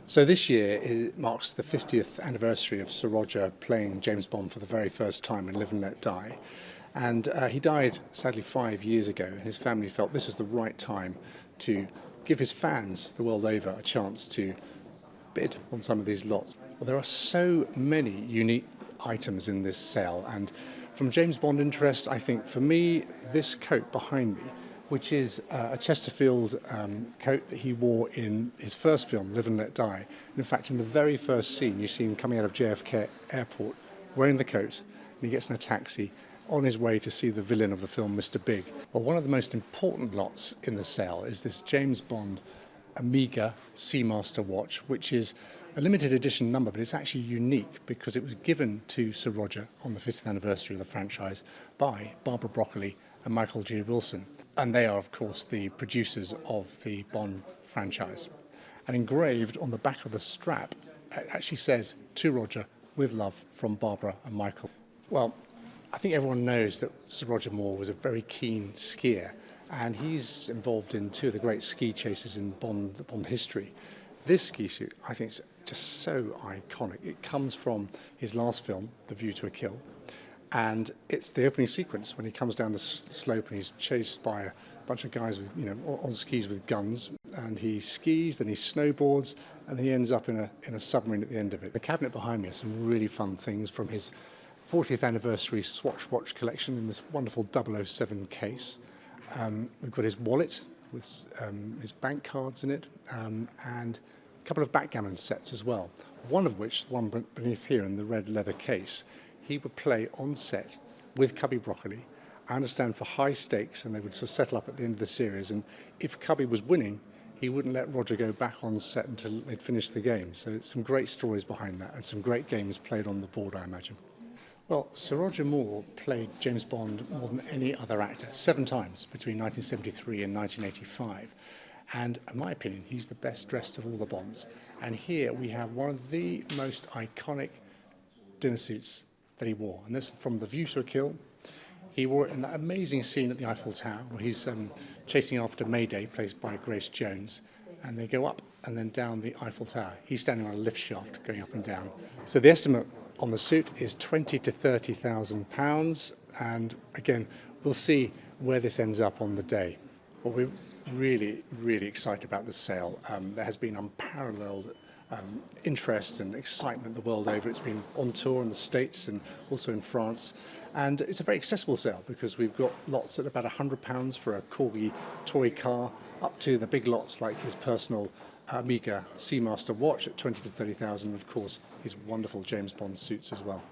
So this year it marks the 50th anniversary of Sir Roger playing James Bond for the very first time in Live and Let Die. And he died sadly 5 years ago, and his family felt this was the right time to give his fans the world over a chance to bid on some of these lots. Well, there are so many unique items in this sale, and from James Bond interest, I think for me, this coat behind me, which is a Chesterfield coat that he wore in his first film, Live and Let Die. In fact, in the very first scene, you see him coming out of JFK Airport wearing the coat, and he gets in a taxi on his way to see the villain of the film, Mr. Big. Well, one of the most important lots in the sale is this James Bond Omega Seamaster watch, which is a limited edition number, but it's actually unique because it was given to Sir Roger on the 50th anniversary of the franchise by Barbara Broccoli and Michael G. Wilson. And they are, of course, the producers of the Bond franchise. And engraved on the back of the strap, it actually says, "To Roger, with love from Barbara and Michael." Well, I think everyone knows that Sir Roger Moore was a very keen skier, and he's involved in two of the great ski chases in Bond history. This ski suit, I think, is just so iconic. It comes from his last film, The View to a Kill, and it's the opening sequence when he comes down the slope and he's chased by a bunch of guys with, on skis with guns, and he skis, then he snowboards, and then he ends up in a submarine at the end of it. The cabinet behind me has some really fun things from his 40th anniversary Swatch watch collection in this wonderful 007 case. We've got his wallet with his bank cards in it, and a couple of backgammon sets as well. One of which, the one beneath here in the red leather case, he would play on set with Cubby Broccoli, I understand for high stakes, and they would sort of settle up at the end of the series, and if Cubby was winning, he wouldn't let Roger go back on set until they'd finished the game. So it's some great stories behind that, and some great games played on the board, I imagine. Well, Sir Roger Moore played James Bond more than any other actor, 7 times between 1973 and 1985. And in my opinion, he's the best dressed of all the Bonds. And here we have one of the most iconic dinner suits that he wore. And this from The View to a Kill. He wore it in that amazing scene at the Eiffel Tower where he's chasing after Mayday, played by Grace Jones. And they go up and then down the Eiffel Tower. He's standing on a lift shaft going up and down. So the estimate on the suit is £20,000 to £30,000. And again, we'll see where this ends up on the day. Well, we're really, really excited about this sale. There has been unparalleled interest and excitement the world over. It's been on tour in the States and also in France. And it's a very accessible sale because we've got lots at about £100 for a Corgi toy car, up to the big lots like his personal Omega Seamaster watch at £20,000 to £30,000, of course, his wonderful James Bond suits as well.